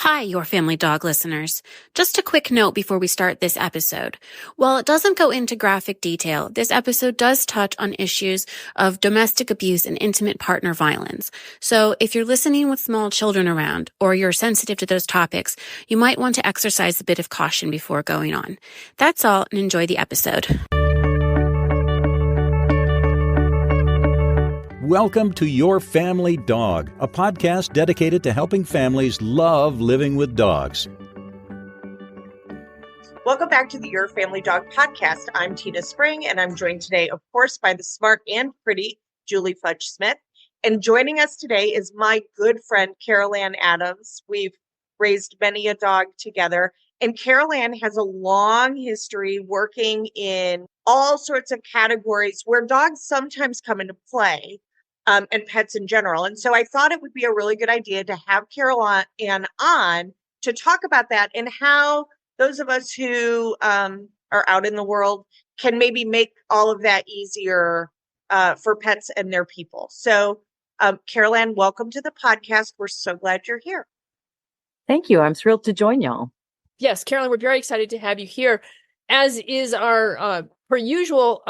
Hi, your family dog listeners. Just a quick note before we start this episode. While it doesn't go into graphic detail, this episode does touch on issues of domestic abuse and intimate partner violence. So if you're listening with small children around or you're sensitive to those topics, you might want to exercise a bit of caution before going on. That's all, and enjoy the episode. Welcome to Your Family Dog, a podcast dedicated to helping families love living with dogs. Welcome back to the Your Family Dog podcast. I'm Tina Spring, and I'm joined today, of course, by the smart and pretty Julie Fudge Smith. And joining us today is my good friend, Carol Ann Adams. We've raised many a dog together, and Carol Ann has a long history working in all sorts of categories where dogs sometimes come into play. And pets in general. And so I thought it would be a really good idea to have Carol Ann on to talk about that and how those of us who are out in the world can maybe make all of that easier for pets and their people. So Carol Ann, welcome to the podcast. We're so glad you're here. Thank you. I'm thrilled to join y'all. Yes, Carolyn, we're very excited to have you here. As is our per usual,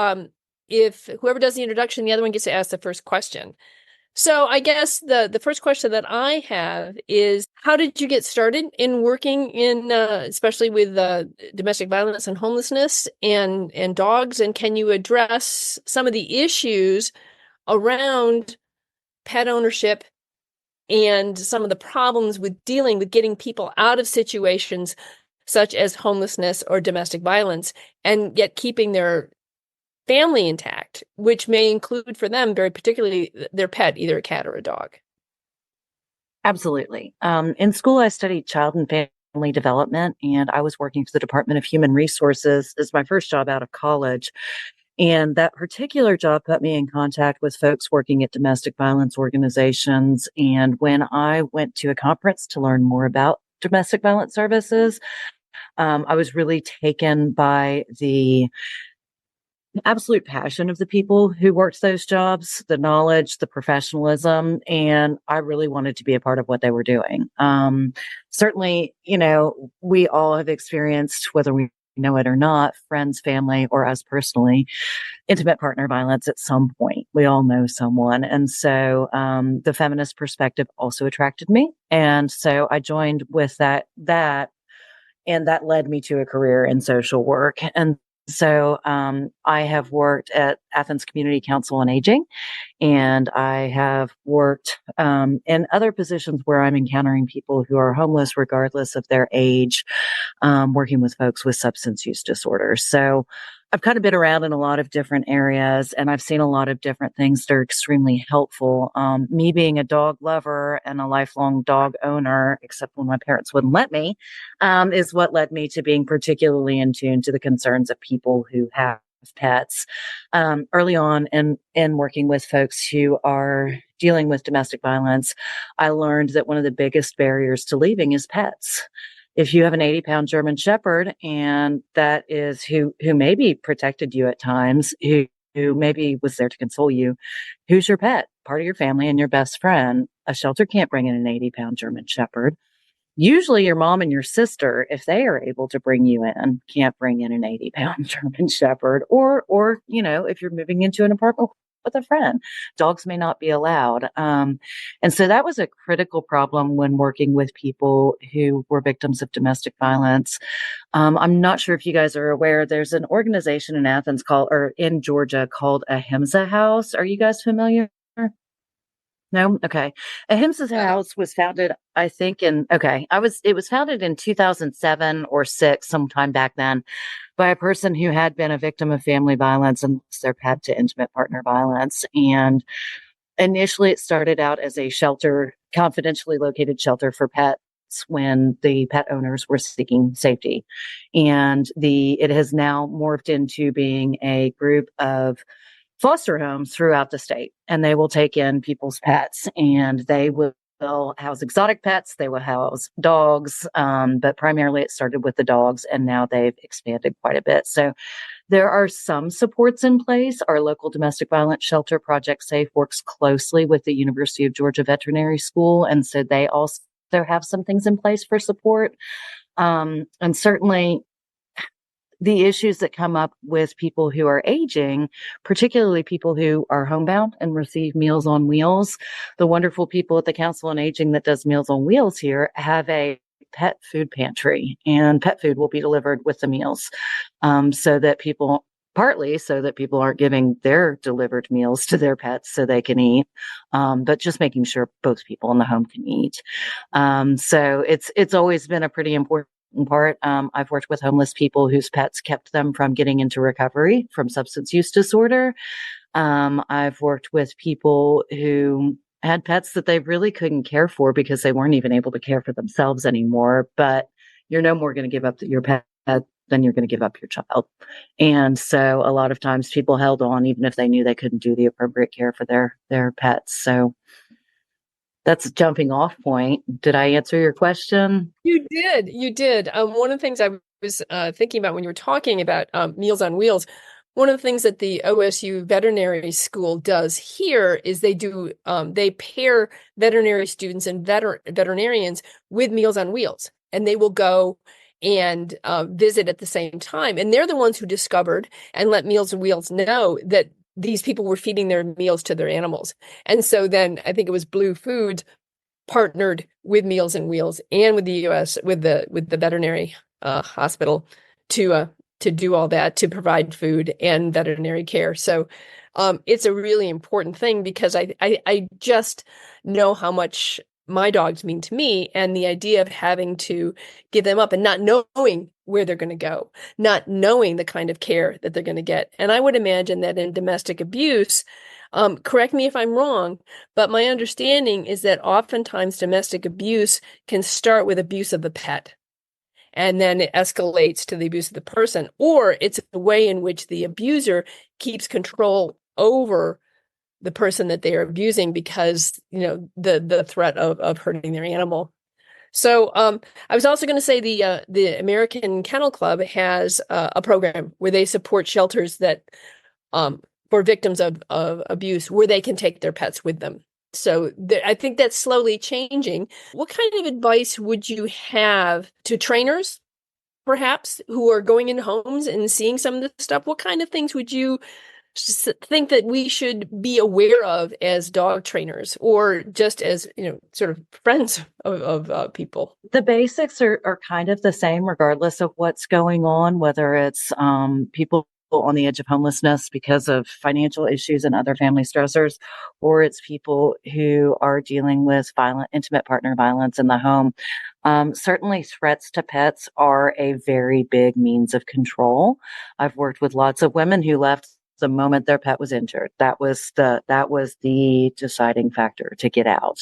if whoever does the introduction, the other one gets to ask the first question. So I guess the first question that I have is, how did you get started in working in, especially with domestic violence and homelessness and dogs? And can you address some of the issues around pet ownership and some of the problems with dealing with getting people out of situations such as homelessness or domestic violence, and yet keeping their family intact, which may include for them very particularly their pet, either a cat or a dog? Absolutely. In school, I studied child and family development, and I was working for the Department of Human Resources as my first job out of college. And that particular job put me in contact with folks working at domestic violence organizations. And when I went to a conference to learn more about domestic violence services, I was really taken by the absolute passion of the people who worked those jobs, the knowledge, the professionalism, and I really wanted to be a part of what they were doing. Certainly, we all have experienced, whether we know it or not, friends, family, or us personally, intimate partner violence at some point. We all know someone. And so the feminist perspective also attracted me. And so I joined with that, and that led me to a career in social work. And so I have worked at Athens Community Council on Aging, and I have worked in other positions where I'm encountering people who are homeless regardless of their age, working with folks with substance use disorders. So I've kind of been around in a lot of different areas, and I've seen a lot of different things that are extremely helpful. Me being a dog lover and a lifelong dog owner, except when my parents wouldn't let me, is what led me to being particularly in tune to the concerns of people who have pets. Early on in working with folks who are dealing with domestic violence, I learned that one of the biggest barriers to leaving is pets. If you have an 80-pound German Shepherd, and that is who maybe protected you at times, who maybe was there to console you, who's your pet? Part of your family and your best friend. A shelter can't bring in an 80-pound German Shepherd. Usually your mom and your sister, if they are able to bring you in, can't bring in an 80-pound German Shepherd. Or if you're moving into an apartment with a friend, dogs may not be allowed. And so that was a critical problem when working with people who were victims of domestic violence. I'm not sure if you guys are aware, there's an organization in Athens in Georgia called Ahimsa House. Are you guys familiar? No? Okay. Ahimsa House was founded, I think it was founded in 2007 or 6, sometime back then, by a person who had been a victim of family violence and lost their pet to intimate partner violence. And initially it started out as a shelter, confidentially located shelter for pets when the pet owners were seeking safety. And it has now morphed into being a group of foster homes throughout the state, and they will take in people's pets, and they will house exotic pets. They will house dogs, but primarily it started with the dogs, and now they've expanded quite a bit. So there are some supports in place. Our local domestic violence shelter, Project Safe, works closely with the University of Georgia Veterinary School, and so they also have some things in place for support. And certainly the issues that come up with people who are aging, particularly people who are homebound and receive Meals on Wheels. The wonderful people at the Council on Aging that does Meals on Wheels here have a pet food pantry, and pet food will be delivered with the meals, partly so that people aren't giving their delivered meals to their pets so they can eat, but just making sure both people in the home can eat. So it's always been a pretty important part. I've worked with homeless people whose pets kept them from getting into recovery from substance use disorder. I've worked with people who had pets that they really couldn't care for because they weren't even able to care for themselves anymore. But you're no more going to give up your pet than you're going to give up your child. And so a lot of times people held on even if they knew they couldn't do the appropriate care for their pets. So that's a jumping off point. Did I answer your question? You did. You did. One of the things I was thinking about when you were talking about Meals on Wheels, one of the things that the OSU Veterinary School does here is they pair veterinary students and veterinarians with Meals on Wheels, and they will go and visit at the same time. And they're the ones who discovered and let Meals on Wheels know that these people were feeding their meals to their animals. And so then I think it was Blue Foods partnered with Meals on Wheels and with the U.S. with the veterinary hospital to do all that, to provide food and veterinary care. So it's a really important thing because I just know how much my dogs mean to me, and the idea of having to give them up and not knowing where they're going to go, not knowing the kind of care that they're going to get. And I would imagine that in domestic abuse, correct me if I'm wrong, but my understanding is that oftentimes domestic abuse can start with abuse of the pet, and then it escalates to the abuse of the person, or it's a way in which the abuser keeps control over the person that they are abusing because, the threat of hurting their animal. So I was also going to say the American Kennel Club has a program where they support shelters that for victims of abuse, where they can take their pets with them. So I think that's slowly changing. What kind of advice would you have to trainers, perhaps, who are going in homes and seeing some of this stuff? What kind of things would you think that we should be aware of as dog trainers, or just as, sort of friends of people? The basics are kind of the same regardless of what's going on, whether it's people on the edge of homelessness because of financial issues and other family stressors, or it's people who are dealing with intimate partner violence in the home. Certainly threats to pets are a very big means of control. I've worked with lots of women who left the moment their pet was injured. That was the deciding factor to get out.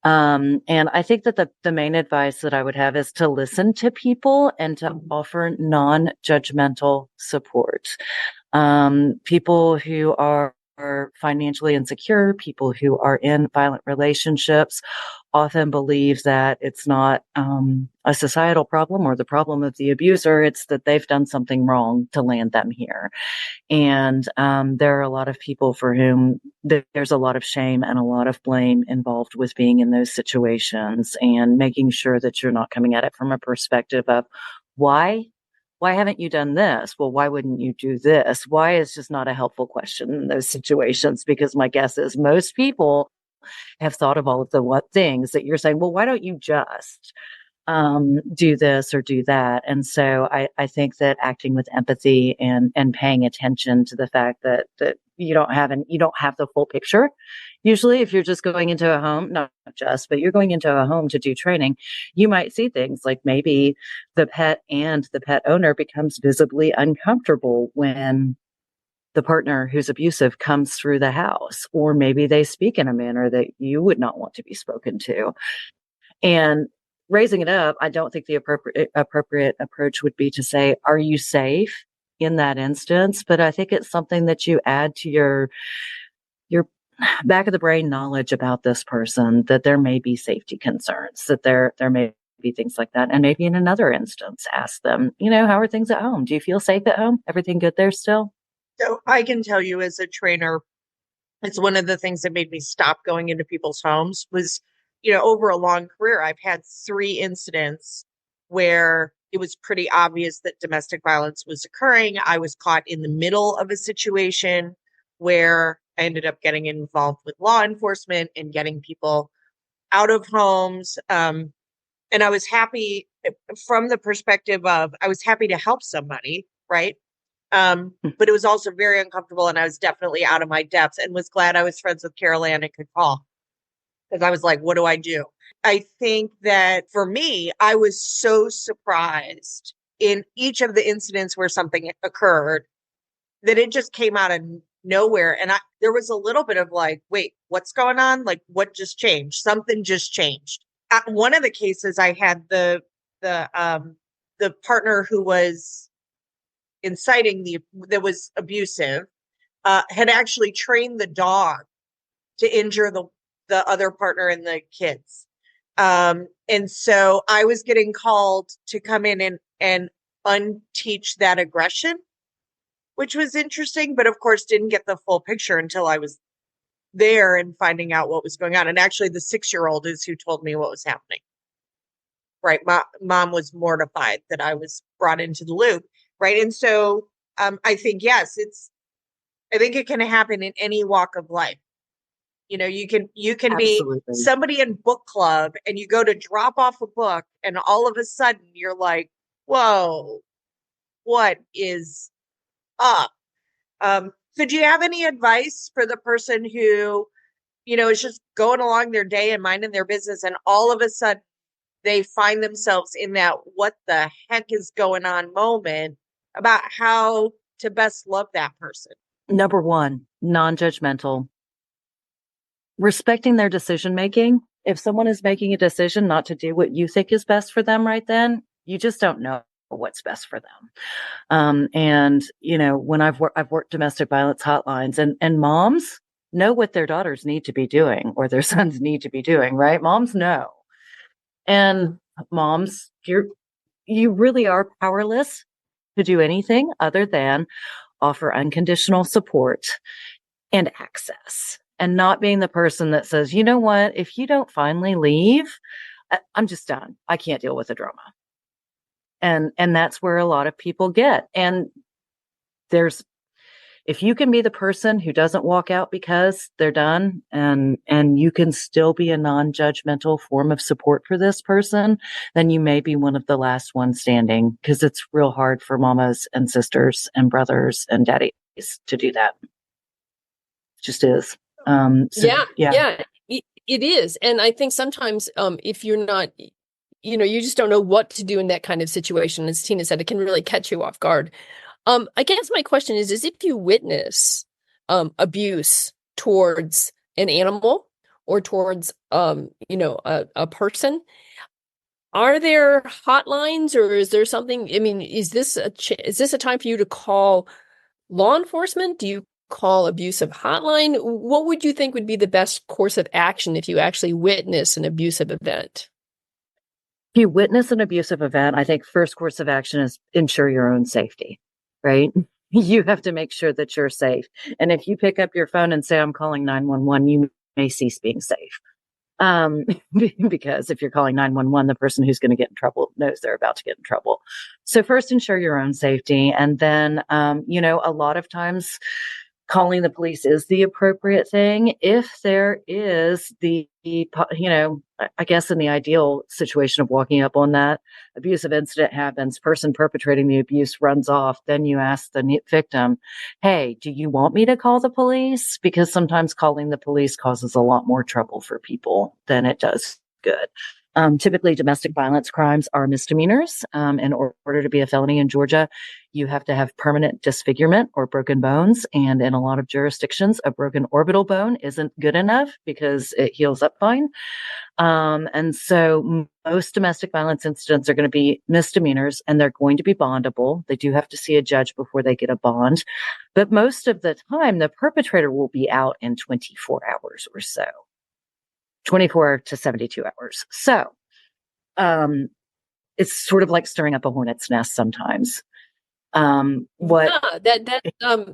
And I think that the main advice that I would have is to listen to people and to offer non-judgmental support. People who are financially insecure, people who are in violent relationships often believe that it's not a societal problem or the problem of the abuser. It's that they've done something wrong to land them here. And there are a lot of people for whom there's a lot of shame and a lot of blame involved with being in those situations, and making sure that you're not coming at it from a perspective of why haven't you done this? Well, why wouldn't you do this? Why is just not a helpful question in those situations? Because my guess is most people have thought of all of the what things that you're saying, well, why don't you just do this or do that? And so I think that acting with empathy and paying attention to the fact that you don't have the full picture. Usually if you're just going into a home, but you're going into a home to do training, you might see things like maybe the pet and the pet owner becomes visibly uncomfortable when the partner who's abusive comes through the house, or maybe they speak in a manner that you would not want to be spoken to. And raising it up, I don't think the appropriate approach would be to say, are you safe in that instance? But I think it's something that you add to your back of the brain knowledge about this person, that there may be safety concerns, that there may be things like that. And maybe in another instance, ask them, how are things at home? Do you feel safe at home? Everything good there still? So I can tell you, as a trainer, it's one of the things that made me stop going into people's homes was over a long career, I've had 3 incidents where it was pretty obvious that domestic violence was occurring. I was caught in the middle of a situation where I ended up getting involved with law enforcement and getting people out of homes. And I was happy from the perspective of I was happy to help somebody, right? But it was also very uncomfortable, and I was definitely out of my depth, and was glad I was friends with Carol Ann and could call, because I was like, what do I do? I think that for me, I was so surprised in each of the incidents where something occurred that it just came out of nowhere. And there was a little bit of like, wait, what's going on? Like, what just changed? Something just changed. At one of the cases, I had the partner who was inciting that was abusive, had actually trained the dog to injure the other partner and the kids. And so I was getting called to come in and unteach that aggression, which was interesting, but of course didn't get the full picture until I was there and finding out what was going on. And actually the 6-year-old is who told me what was happening. Right. Mom was mortified that I was brought into the loop. Right. And so I think, yes, I think it can happen in any walk of life. You can be Absolutely. somebody in book club and you go to drop off a book and all of a sudden you're like, whoa, what is up? So do you have any advice for the person who, is just going along their day and minding their business, and all of a sudden they find themselves in that what the heck is going on moment about how to best love that person? Number 1, non-judgmental. Respecting their decision making. If someone is making a decision not to do what you think is best for them right then, you just don't know what's best for them. And when I've worked domestic violence hotlines, and moms know what their daughters need to be doing or their sons need to be doing, right? Moms know. And moms, you really are powerless to do anything other than offer unconditional support and access, and not being the person that says, you know what, if you don't finally leave, I'm just done. I can't deal with the drama. And that's where a lot of people get. And if you can be the person who doesn't walk out because they're done, and you can still be a non-judgmental form of support for this person, then you may be one of the last ones standing, because it's real hard for mamas and sisters and brothers and daddies to do that. It just is. Yeah, it is. And I think sometimes if you're not, you just don't know what to do in that kind of situation. As Tina said, it can really catch you off guard. I guess my question is if you witness abuse towards an animal or towards, a person, are there hotlines, or is there something? I mean, is this a time for you to call law enforcement? Do you call abusive hotline? What would you think would be the best course of action if you actually witness an abusive event? If you witness an abusive event, I think first course of action is ensure your own safety, right? You have to make sure that you're safe. And if you pick up your phone and say, I'm calling 911, you may cease being safe. Because if you're calling 911, the person who's going to get in trouble knows they're about to get in trouble. So first, ensure your own safety. And then, a lot of times calling the police is the appropriate thing. If there is I guess in the ideal situation of walking up on that abusive incident happens, person perpetrating the abuse runs off, then you ask the victim, hey, do you want me to call the police? Because sometimes calling the police causes a lot more trouble for people than it does good. Typically, domestic violence crimes are misdemeanors. In order to be a felony in Georgia, you have to have permanent disfigurement or broken bones. And in a lot of jurisdictions, a broken orbital bone isn't good enough because it heals up fine. And so most domestic violence incidents are going to be misdemeanors, and they're going to be bondable. They do have to see a judge before they get a bond. But most of the time, the perpetrator will be out in 24 hours or so. 24 to 72 hours. So, it's sort of like stirring up a hornet's nest sometimes. What Yeah,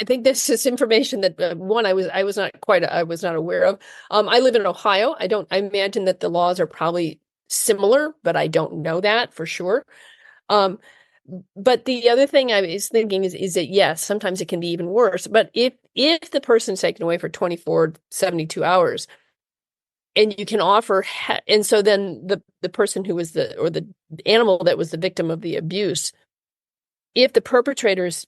I think this is information that I was not aware of. I live in Ohio. I imagine that the laws are probably similar, but I don't know that for sure. Um, but the other thing I was thinking is that yes, sometimes it can be even worse. But if the person's taken away for 24, 72 hours, and you can offer, and so then the person who was the animal that was the victim of the abuse, if the perpetrator's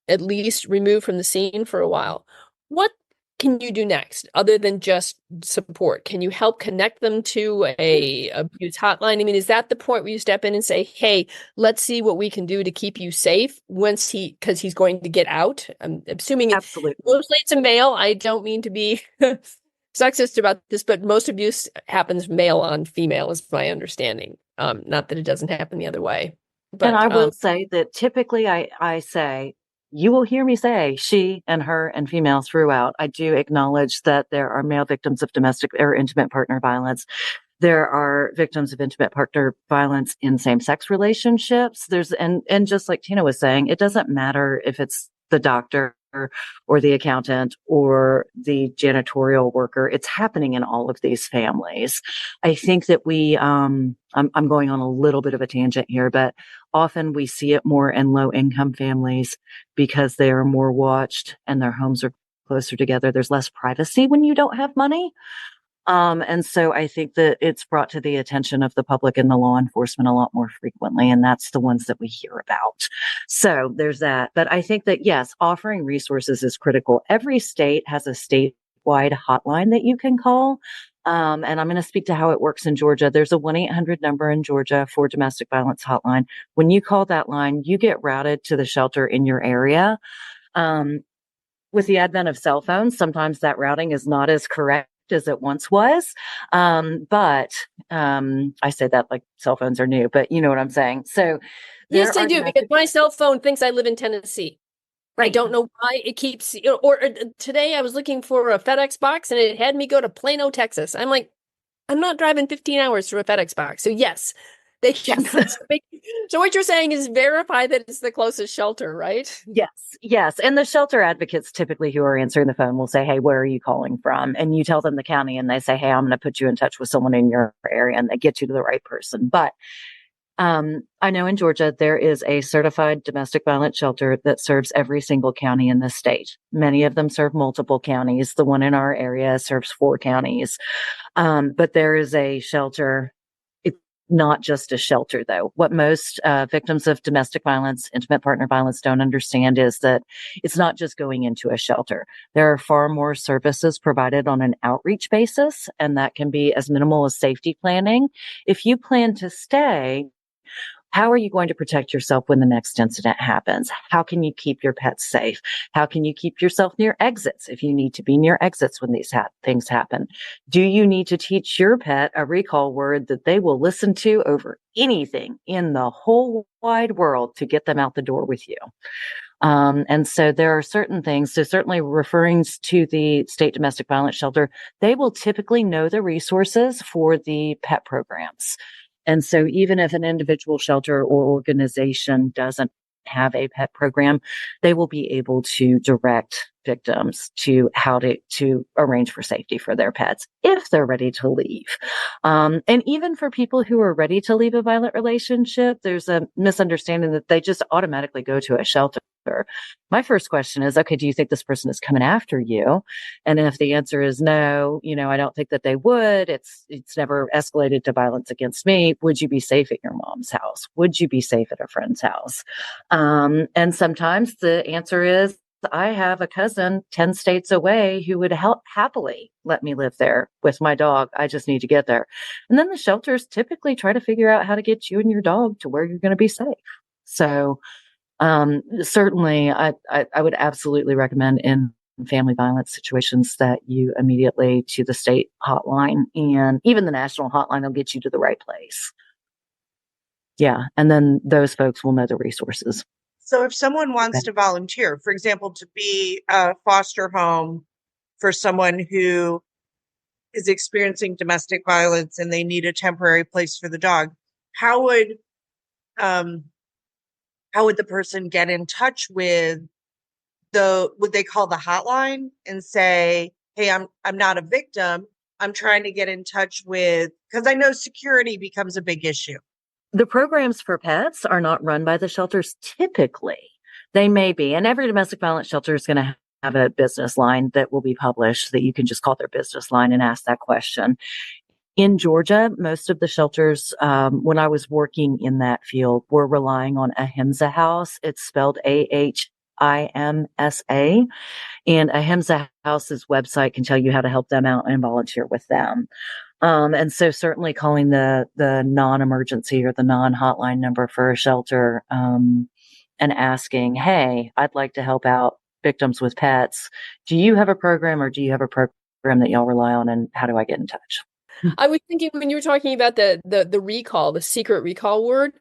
at least removed from the scene for a while, what can you do next other than just support? Can you help connect them to a abuse hotline? I mean, is that the point where you step in and say, hey, let's see what we can do to keep you safe because he's going to get out? I'm assuming absolutely. mostly it's a male. I don't mean to be sexist about this, but most abuse happens male on female is my understanding. Not that it doesn't happen the other way. But And I will say that typically I say, you will hear me say she and her and females throughout. I do acknowledge that there are male victims of domestic or intimate partner violence. There are victims of intimate partner violence in same-sex relationships. And just like Tina was saying, it doesn't matter if it's the doctor or the accountant or the janitorial worker. It's happening in all of these families. I think that I'm going on a little bit of a tangent here, but often we see it more in low income families because they are more watched and their homes are closer together. There's less privacy when you don't have money. And so I think that it's brought to the attention of the public and the law enforcement a lot more frequently. And that's the ones that we hear about. So there's that. But I think that, yes, offering resources is critical. Every state has a statewide hotline that you can call. And I'm going to speak to how it works in Georgia. There's a 1-800 number in Georgia for domestic violence hotline. When you call that line, you get routed to the shelter in your area. With the advent of cell phones, sometimes that routing is not as correct as it once was. But I say that like cell phones are new, but you know what I'm saying. So yes, I do, because my cell phone thinks I live in Tennessee. Right. I don't know why it keeps, today I was looking for a FedEx box and it had me go to Plano, Texas. I'm like, I'm not driving 15 hours through a FedEx box. So yes, they can. So what you're saying is verify that it's the closest shelter, right? Yes. And the shelter advocates typically who are answering the phone will say, hey, where are you calling from? And you tell them the county and they say, hey, I'm going to put you in touch with someone in your area, and they get you to the right person. But I know in Georgia, there is a certified domestic violence shelter that serves every single county in the state. Many of them serve multiple counties. The one in our area serves 4 counties. But there is a shelter. It's not just a shelter, though. What most victims of domestic violence, intimate partner violence don't understand is that it's not just going into a shelter. There are far more services provided on an outreach basis, and that can be as minimal as safety planning. If you plan to stay, how are you going to protect yourself when the next incident happens? How can you keep your pets safe? How can you keep yourself near exits if you need to be near exits when these things happen? Do you need to teach your pet a recall word that they will listen to over anything in the whole wide world to get them out the door with you? And so there are certain things. So certainly referring to the state domestic violence shelter, they will typically know the resources for the pet programs. And so even if an individual shelter or organization doesn't have a pet program, they will be able to direct victims to how to arrange for safety for their pets if they're ready to leave. And even for people who are ready to leave a violent relationship, there's a misunderstanding that they just automatically go to a shelter. My first question is, okay, do you think this person is coming after you? And if the answer is no, I don't think that they would. It's never escalated to violence against me. Would you be safe at your mom's house? Would you be safe at a friend's house? And sometimes the answer is, I have a cousin 10 states away who would happily let me live there with my dog. I just need to get there. And then the shelters typically try to figure out how to get you and your dog to where you're going to be safe. So certainly I would absolutely recommend in family violence situations that you immediately to the state hotline, and even the national hotline will get you to the right place. Yeah. And then those folks will know the resources. So if someone wants to volunteer, for example, to be a foster home for someone who is experiencing domestic violence and they need a temporary place for the dog, how would how would the person get in touch with would they call the hotline and say, hey, I'm not a victim. I'm trying to get in touch with, because I know security becomes a big issue. The programs for pets are not run by the shelters typically. They may be, and every domestic violence shelter is going to have a business line that will be published that you can just call their business line and ask that question. In Georgia, most of the shelters, when I was working in that field, were relying on Ahimsa House. It's spelled AHIMSA. And Ahimsa House's website can tell you how to help them out and volunteer with them. And so certainly calling the non-emergency or the non-hotline number for a shelter, and asking, hey, I'd like to help out victims with pets. Do you have a program, or do you have a program that y'all rely on, and how do I get in touch? I was thinking when you were talking about the recall, the secret recall word,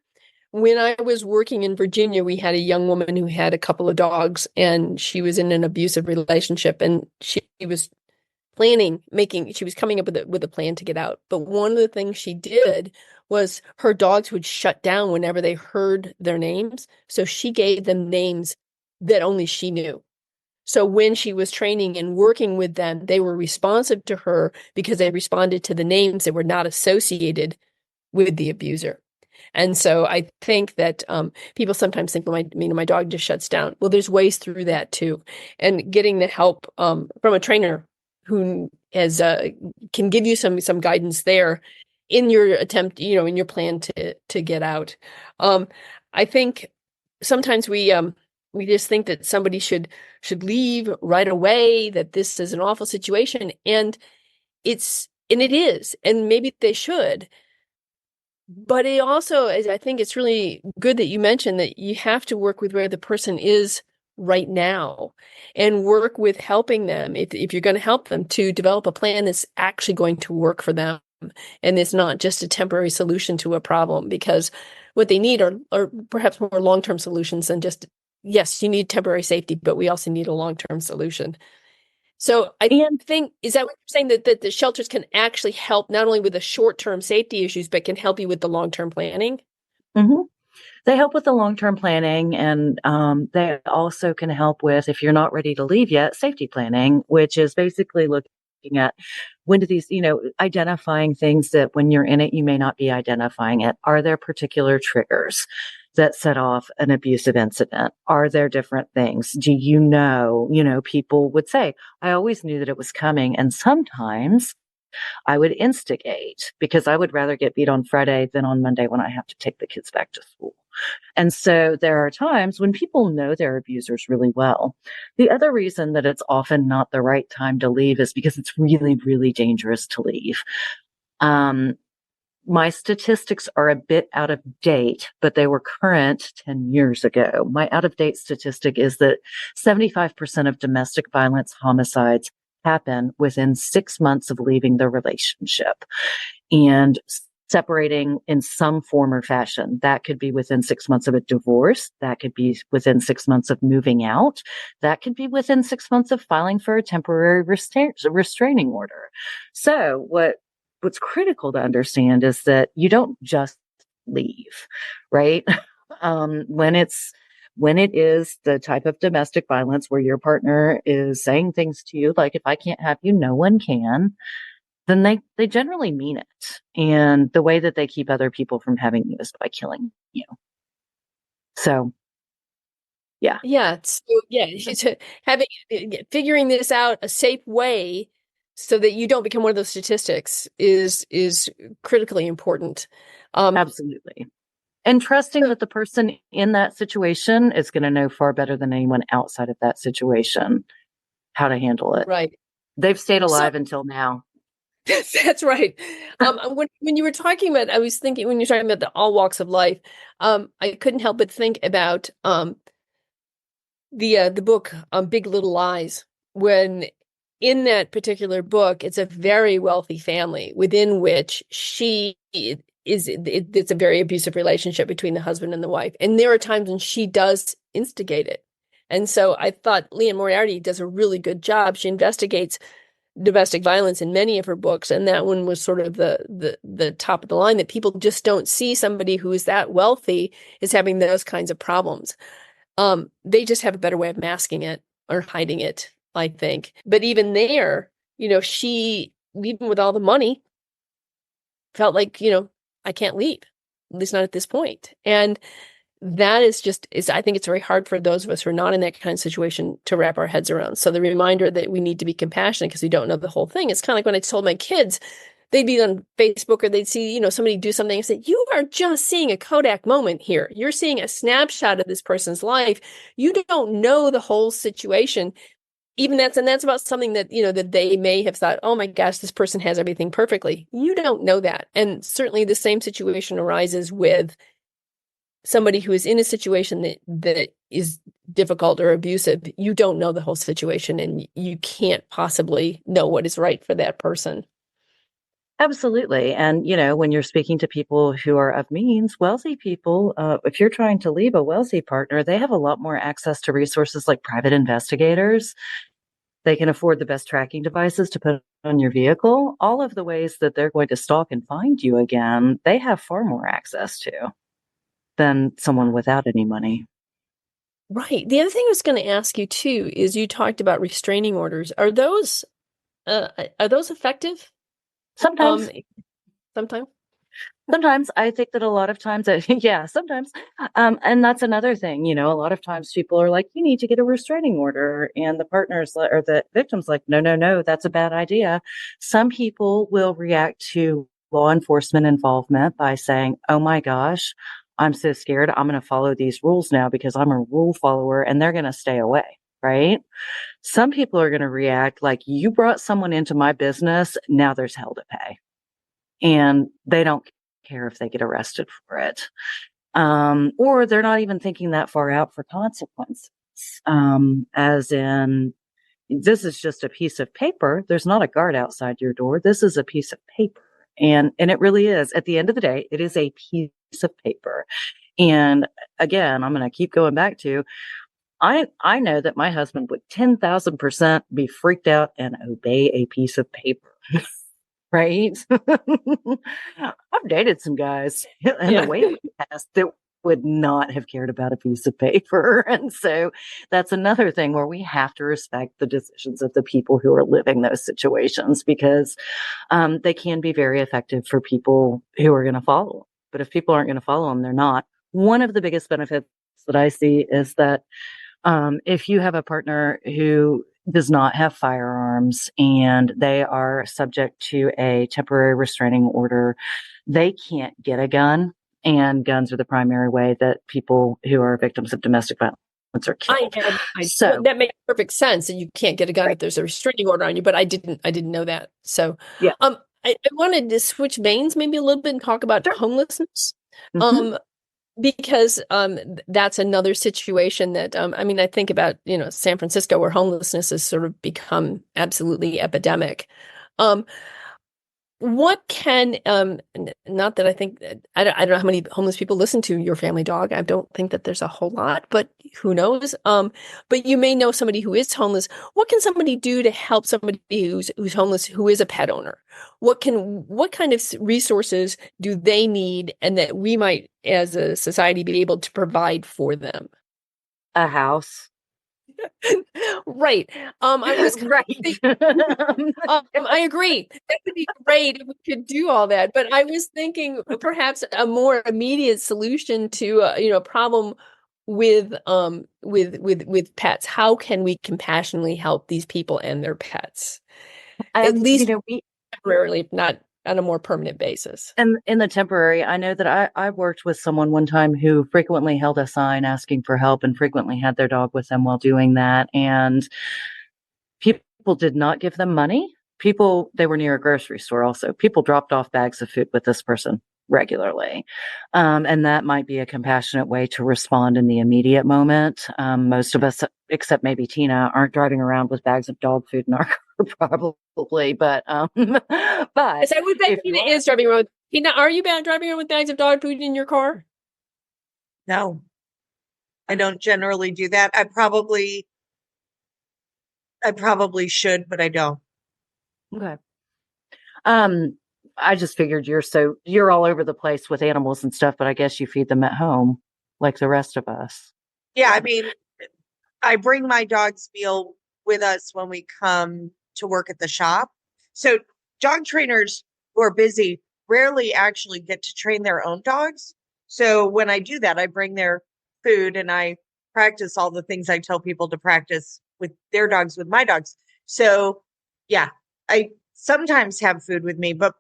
when I was working in Virginia, we had a young woman who had a couple of dogs, and she was in an abusive relationship, and she was she was coming up with a plan to get out. But one of the things she did was her dogs would shut down whenever they heard their names. So she gave them names that only she knew. So when she was training and working with them, they were responsive to her because they responded to the names that were not associated with the abuser. And so I think that people sometimes think, well, my dog just shuts down. Well, there's ways through that too. And getting the help from a trainer who has can give you some guidance there in your attempt, in your plan to get out. I think sometimes we just think that somebody should leave right away, that this is an awful situation, and it is, and maybe they should. But it also is, I think it's really good that you mentioned that you have to work with where the person is right now and work with helping them, if you're going to help them, to develop a plan that's actually going to work for them. And it's not just a temporary solution to a problem, because what they need are perhaps more long-term solutions than just, yes, you need temporary safety, but we also need a long-term solution. So I think, is that what you're saying, that the shelters can actually help not only with the short-term safety issues, but can help you with the long-term planning? Mm-hmm. They help with the long-term planning, and they also can help with, if you're not ready to leave yet, safety planning, which is basically looking at when do these, identifying things that when you're in it, you may not be identifying it. Are there particular triggers that set off an abusive incident? Are there different things? Do people would say, I always knew that it was coming. And sometimes I would instigate, because I would rather get beat on Friday than on Monday when I have to take the kids back to school. And so there are times when people know their abusers really well. The other reason that it's often not the right time to leave is because it's really, really dangerous to leave. My statistics are a bit out of date, but they were current 10 years ago. My out of date statistic is that 75% of domestic violence homicides happen within 6 months of leaving the relationship and separating in some form or fashion. That could be within 6 months of a divorce. That could be within 6 months of moving out. That could be within 6 months of filing for a temporary restraining order. So what's critical to understand is that you don't just leave, right? When it is the type of domestic violence where your partner is saying things to you like, if I can't have you, no one can, then they generally mean it. And the way that they keep other people from having you is by killing you. So, yeah. Yeah. So, figuring this out a safe way so that you don't become one of those statistics is critically important. Absolutely. And trusting that the person in that situation is going to know far better than anyone outside of that situation how to handle it. Right. They've stayed alive until now. That's right. When you were talking about, I was thinking, when you're talking about the all walks of life, I couldn't help but think about the book Big Little Lies. When in that particular book, it's a very wealthy family within which it's a very abusive relationship between the husband and the wife, and there are times when she does instigate it. And so I thought Leanne Moriarty does a really good job. She investigates domestic violence in many of her books, and that one was sort of the top of the line, that people just don't see somebody who is that wealthy is having those kinds of problems. They just have a better way of masking it or hiding it, I think. But even there, she, even with all the money, felt like, I can't leave, at least not at this point. And that is I think it's very hard for those of us who are not in that kind of situation to wrap our heads around. So the reminder that we need to be compassionate because we don't know the whole thing. It's kind of like when I told my kids, they'd be on Facebook or they'd see, somebody do something and say, you are just seeing a Kodak moment here. You're seeing a snapshot of this person's life. You don't know the whole situation. Even that's about something that, that they may have thought, oh my gosh, this person has everything perfectly. You don't know that. And certainly the same situation arises with somebody who is in a situation that is difficult or abusive. You don't know the whole situation and you can't possibly know what is right for that person. Absolutely. And, when you're speaking to people who are of means, wealthy people, if you're trying to leave a wealthy partner, they have a lot more access to resources like private investigators. They can afford the best tracking devices to put on your vehicle. All of the ways that they're going to stalk and find you again, they have far more access to than someone without any money. Right. The other thing I was going to ask you too is you talked about restraining orders. Are those effective? Sometimes. Sometimes. Sometimes I think that a lot of times, sometimes. And that's another thing, a lot of times people are like, you need to get a restraining order. And the partners or the victim's like, no, that's a bad idea. Some people will react to law enforcement involvement by saying, oh my gosh, I'm so scared. I'm going to follow these rules now because I'm a rule follower and they're going to stay away. Right. Some people are going to react like, you brought someone into my business. Now there's hell to pay. And they don't care if they get arrested for it. Or they're not even thinking that far out for consequences. As in, this is just a piece of paper. There's not a guard outside your door. This is a piece of paper. And it really is. At the end of the day, it is a piece of paper. And again, I'm going to keep going back to, I know that my husband would 10,000% be freaked out and obey a piece of paper. Right. I've dated some guys in the way past that would not have cared about a piece of paper. And so that's another thing where we have to respect the decisions of the people who are living those situations because they can be very effective for people who are going to follow. But if people aren't going to follow them, they're not. One of the biggest benefits that I see is that if you have a partner who does not have firearms and they are subject to a temporary restraining order, they can't get a gun. And guns are the primary way that people who are victims of domestic violence are killed. So that makes perfect sense. And you can't get a gun if there's a restraining order on you, but I didn't know that. So, yeah. I wanted to switch veins maybe a little bit and talk about homelessness. Mm-hmm. Because that's another situation that I think about San Francisco where homelessness has sort of become absolutely epidemic. What can not that I think I don't know how many homeless people listen to Your Family Dog. I don't think that there's a whole lot, but who knows? But you may know somebody who is homeless. What can somebody do to help somebody who's homeless who is a pet owner? What kind of resources do they need, and that we might, as a society, be able to provide for them? A house. Right. I was right. I agree. That would be great if we could do all that. But I was thinking perhaps a more immediate solution to a problem with pets. How can we compassionately help these people and their pets? At least temporarily, if not on a more permanent basis. And in the temporary, I know that I worked with someone one time who frequently held a sign asking for help and frequently had their dog with them while doing that. And people did not give them money. They were near a grocery store also. People dropped off bags of food with this person regularly. And that might be a compassionate way to respond in the immediate moment. Most of us, except maybe Tina, aren't driving around with bags of dog food in our car, probably. But I would bet Tina is driving around. Tina, are you driving around with bags of dog food in your car? No, I don't generally do that. I probably should, but I don't. Okay. Um, I just figured you're all over the place with animals and stuff, but I guess you feed them at home like the rest of us. Yeah, I mean, I bring my dog's meal with us when we come to work at the shop. So dog trainers who are busy rarely actually get to train their own dogs. So when I do that, I bring their food and I practice all the things I tell people to practice with their dogs, with my dogs. So yeah, I sometimes have food with me, but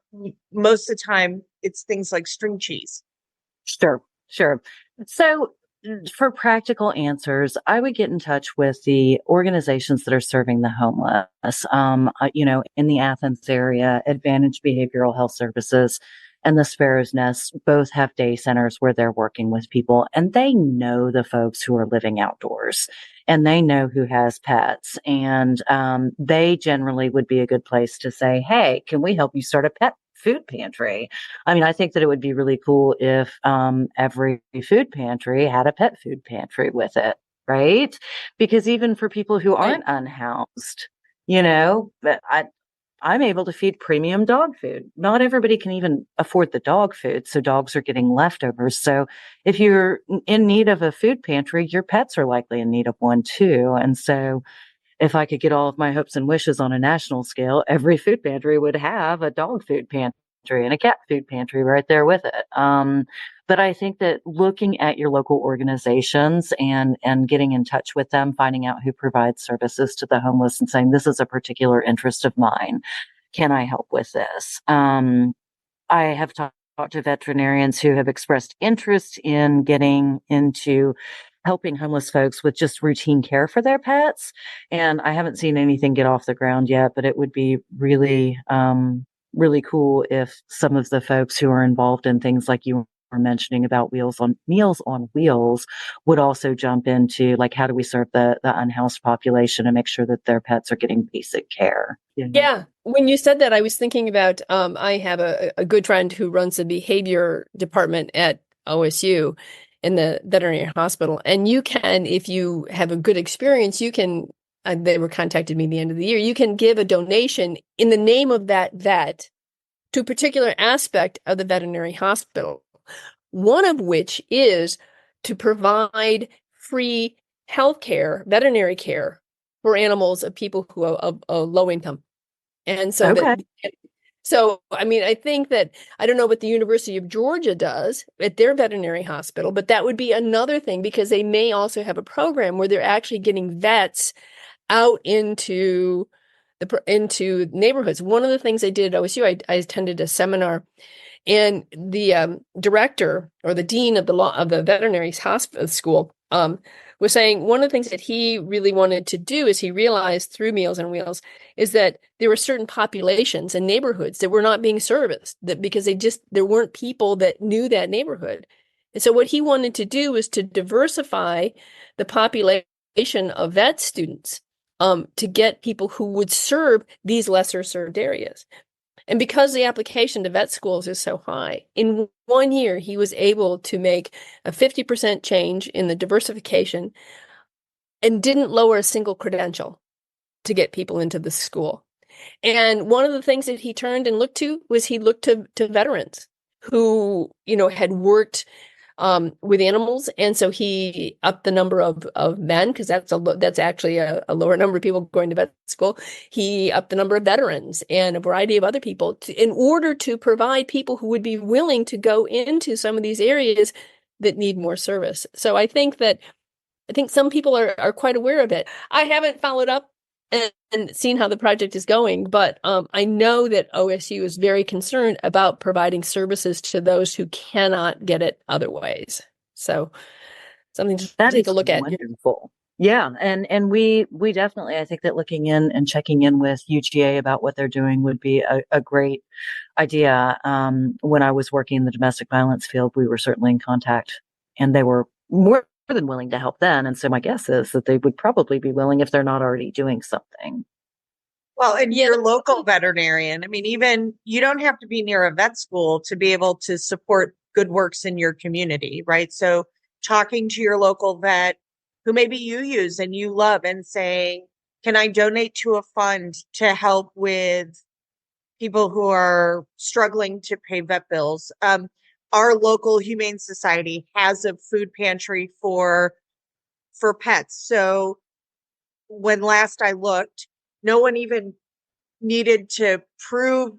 most of the time it's things like string cheese. Sure, sure. So, for practical answers, I would get in touch with the organizations that are serving the homeless. In the Athens area, Advantage Behavioral Health Services and the Sparrow's Nest both have day centers where they're working with people, and they know the folks who are living outdoors, and they know who has pets, and they generally would be a good place to say, "Hey, can we help you start a pet food pantry?" I mean, I think that it would be really cool if every food pantry had a pet food pantry with it, right? Because even for people who Right. aren't unhoused, but I'm able to feed premium dog food. Not everybody can even afford the dog food, so dogs are getting leftovers. So if you're in need of a food pantry, your pets are likely in need of one too. And so if I could get all of my hopes and wishes on a national scale, every food pantry would have a dog food pantry and a cat food pantry right there with it. But I think that looking at your local organizations and getting in touch with them, finding out who provides services to the homeless and saying, this is a particular interest of mine. Can I help with this? I have talked to veterinarians who have expressed interest in getting into helping homeless folks with just routine care for their pets. And I haven't seen anything get off the ground yet, but it would be really, really cool if some of the folks who are involved in things like you were mentioning about Meals on Wheels would also jump into, like, how do we serve the unhoused population and make sure that their pets are getting basic care? Yeah. When you said that, I was thinking about I have a good friend who runs the behavior department at OSU in the veterinary hospital. And you can, if you have a good experience, you can, they were contacted me at the end of the year, you can give a donation in the name of that vet to a particular aspect of the veterinary hospital. One of which is to provide free health care, veterinary care for animals of people who are of low income. And so Okay. I mean, I think that, I don't know what the University of Georgia does at their veterinary hospital, but that would be another thing, because they may also have a program where they're actually getting vets out into into neighborhoods. One of the things I did at OSU, I attended a seminar, and the director or the dean of the veterinary hospital school was saying one of the things that he really wanted to do is he realized through Meals on Wheels is that there were certain populations and neighborhoods that were not being serviced, that because there weren't people that knew that neighborhood. And so what he wanted to do was to diversify the population of vet students to get people who would serve these lesser served areas. And because the application to vet schools is so high, in 1 year, he was able to make a 50% change in the diversification and didn't lower a single credential to get people into the school. And one of the things that he turned and looked to was he looked to veterans who, had worked with animals. And so he upped the number of men, because that's actually a lower number of people going to vet school. He upped the number of veterans and a variety of other people in order to provide people who would be willing to go into some of these areas that need more service. So I think some people are quite aware of it. I haven't followed up and seen how the project is going, but I know that OSU is very concerned about providing services to those who cannot get it other ways. So something to That take a is look at. wonderful. Yeah, and we definitely, I think that looking in and checking in with UGA about what they're doing would be a great idea. When I was working in the domestic violence field, we were certainly in contact, and they were more than willing to help then. And so my guess is that they would probably be willing if they're not already doing something. Well, and Yeah. your local veterinarian, I mean, even you don't have to be near a vet school to be able to support good works in your community, right? So talking to your local vet who maybe you use and you love and saying, can I donate to a fund to help with people who are struggling to pay vet bills. Our local humane society has a food pantry for pets. So when last I looked, no one even needed to prove,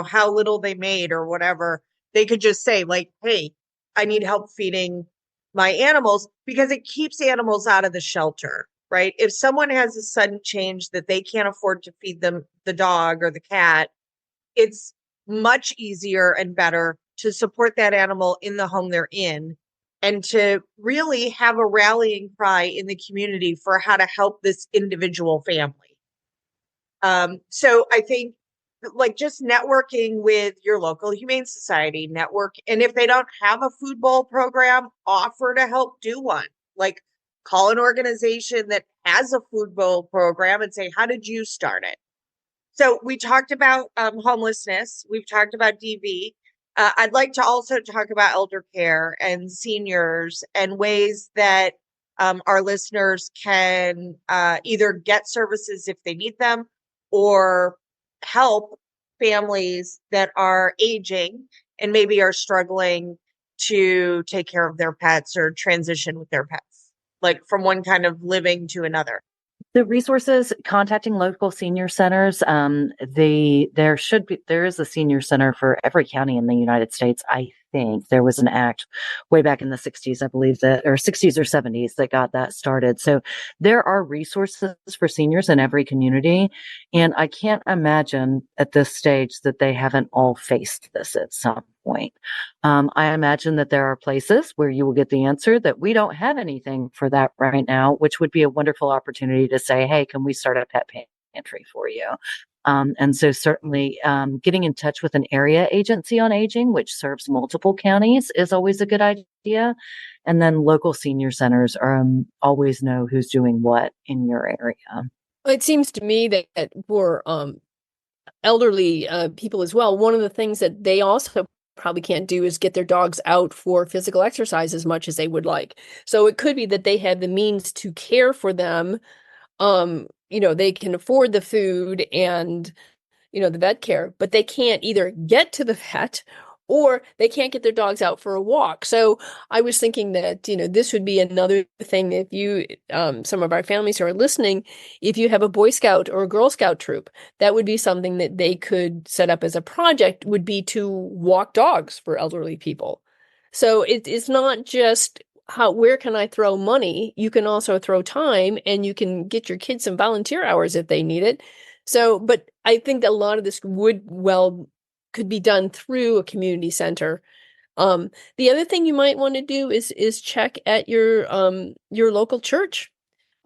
how little they made or whatever. They could just say, like, hey, I need help feeding my animals, because it keeps animals out of the shelter, right? If someone has a sudden change that they can't afford to feed them, the dog or the cat, it's much easier and better to support that animal in the home they're in, and to really have a rallying cry in the community for how to help this individual family. So I think, like, just networking with your local humane society network. And if they don't have a food bowl program, offer to help do one. Like, call an organization that has a food bowl program and say, how did you start it? So we talked about homelessness. We've talked about DV. I'd like to also talk about elder care and seniors, and ways that our listeners can either get services if they need them, or help families that are aging and maybe are struggling to take care of their pets or transition with their pets, like from one kind of living to another. The resources, contacting local senior centers. There is a senior center for every county in the United States. I think there was an act way back in the 60s, I believe or 60s or 70s, that got that started. So there are resources for seniors in every community. And I can't imagine at this stage that they haven't all faced this at some point. I imagine that there are places where you will get the answer that we don't have anything for that right now, which would be a wonderful opportunity to say, hey, can we start a pet pantry for you? And so certainly getting in touch with an area agency on aging, which serves multiple counties, is always a good idea. And then local senior centers always know who's doing what in your area. It seems to me that for elderly people as well, one of the things that they also probably can't do is get their dogs out for physical exercise as much as they would like. So it could be that they have the means to care for them. They can afford the food and, the vet care, but they can't either get to the vet or they can't get their dogs out for a walk. So I was thinking that, this would be another thing. If you, some of our families who are listening, if you have a Boy Scout or a Girl Scout troop, that would be something that they could set up as a project, would be to walk dogs for elderly people. So it's not just where can I throw money? You can also throw time, and you can get your kids some volunteer hours if they need it. So, but I think that a lot of this could be done through a community center. The other thing you might want to do is check at your local church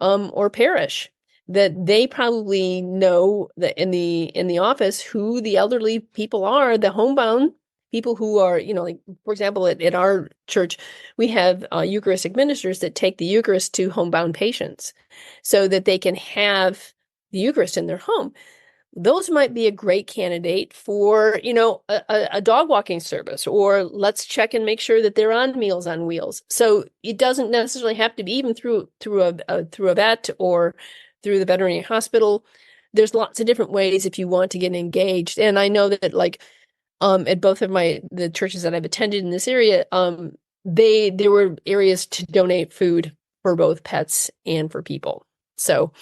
or parish, that they probably know that in the office who the elderly people are, the homebound people who are, like, for example, at our church, we have Eucharistic ministers that take the Eucharist to homebound patients so that they can have the Eucharist in their home. Those might be a great candidate for, a dog walking service, or let's check and make sure that they're on Meals on Wheels. So it doesn't necessarily have to be even through a vet or through the veterinary hospital. There's lots of different ways if you want to get engaged. And I know that, like, at both of the churches that I've attended in this area, there were areas to donate food for both pets and for people. So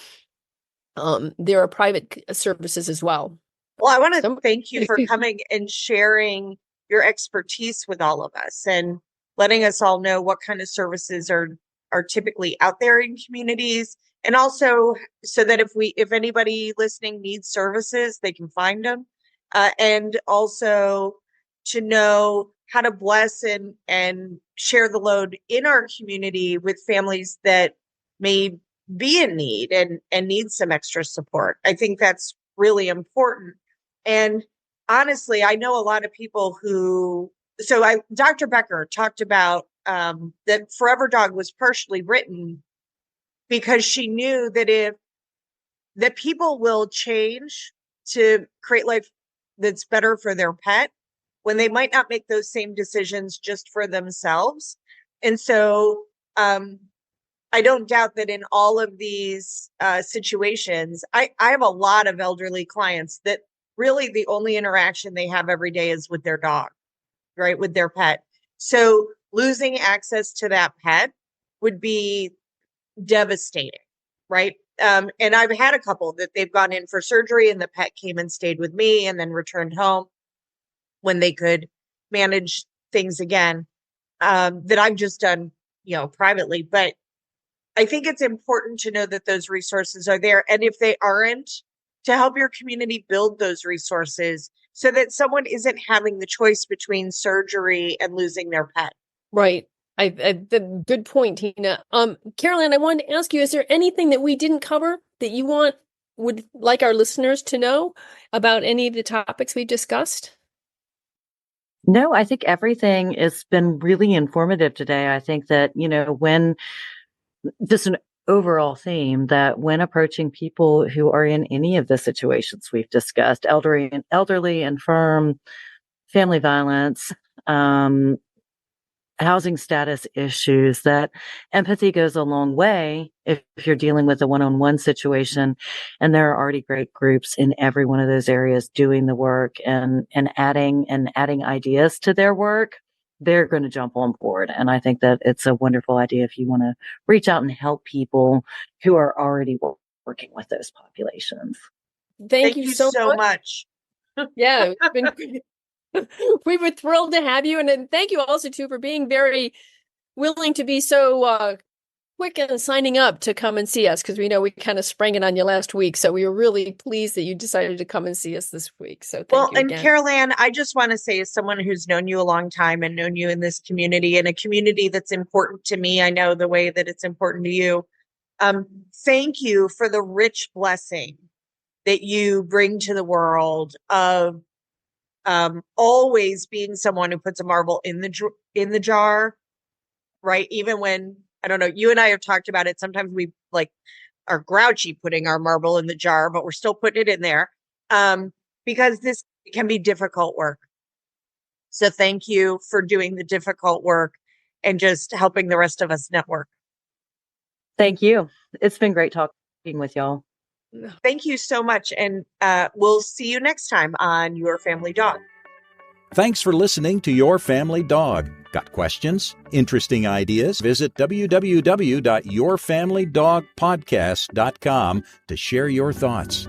there are private services as well. Well, I want to thank you for coming and sharing your expertise with all of us, and letting us all know what kind of services are typically out there in communities, and also so that if anybody listening needs services, they can find them, and also to know how to bless and share the load in our community with families that may be in need and need some extra support. I think that's really important. And honestly, I know a lot of people Dr. Becker talked about that Forever Dog was partially written because she knew that people will change to create life that's better for their pet when they might not make those same decisions just for themselves. And so, I don't doubt that in all of these situations, I have a lot of elderly clients that really the only interaction they have every day is with their dog, right? With their pet. So losing access to that pet would be devastating, right? And I've had a couple that they've gone in for surgery and the pet came and stayed with me and then returned home when they could manage things again, that I've just done, privately. But I think it's important to know that those resources are there. And if they aren't, to help your community build those resources so that someone isn't having the choice between surgery and losing their pet. Right. Good point, Tina. Carolyn, I wanted to ask you, is there anything that we didn't cover that you would like our listeners to know about any of the topics we discussed? No, I think everything has been really informative today. I think that, when just an overall theme that when approaching people who are in any of the situations we've discussed, elderly, infirm, family violence, housing status issues, that empathy goes a long way if you're dealing with a one-on-one situation. And there are already great groups in every one of those areas doing the work and adding ideas to their work. They're going to jump on board. And I think that it's a wonderful idea if you want to reach out and help people who are already working with those populations. Thank you so much. Yeah, it's been we were thrilled to have you. And then thank you also, too, for being very willing to be so quick and signing up to come and see us, because we know we kind of sprang it on you last week. So we were really pleased that you decided to come and see us this week. So thank you again. And Carol-Ann, I just want to say, as someone who's known you a long time and known you in this community, and a community that's important to me, I know the way that it's important to you. Thank you for the rich blessing that you bring to the world of always being someone who puts a marble in the jar, right? Even when, I don't know, you and I have talked about it. Sometimes we are grouchy putting our marble in the jar, but we're still putting it in there, because this can be difficult work. So thank you for doing the difficult work and just helping the rest of us network. Thank you. It's been great talking with y'all. Thank you so much. And we'll see you next time on Your Family Dog. Thanks for listening to Your Family Dog. Got questions? Interesting ideas? Visit www.yourfamilydogpodcast.com to share your thoughts.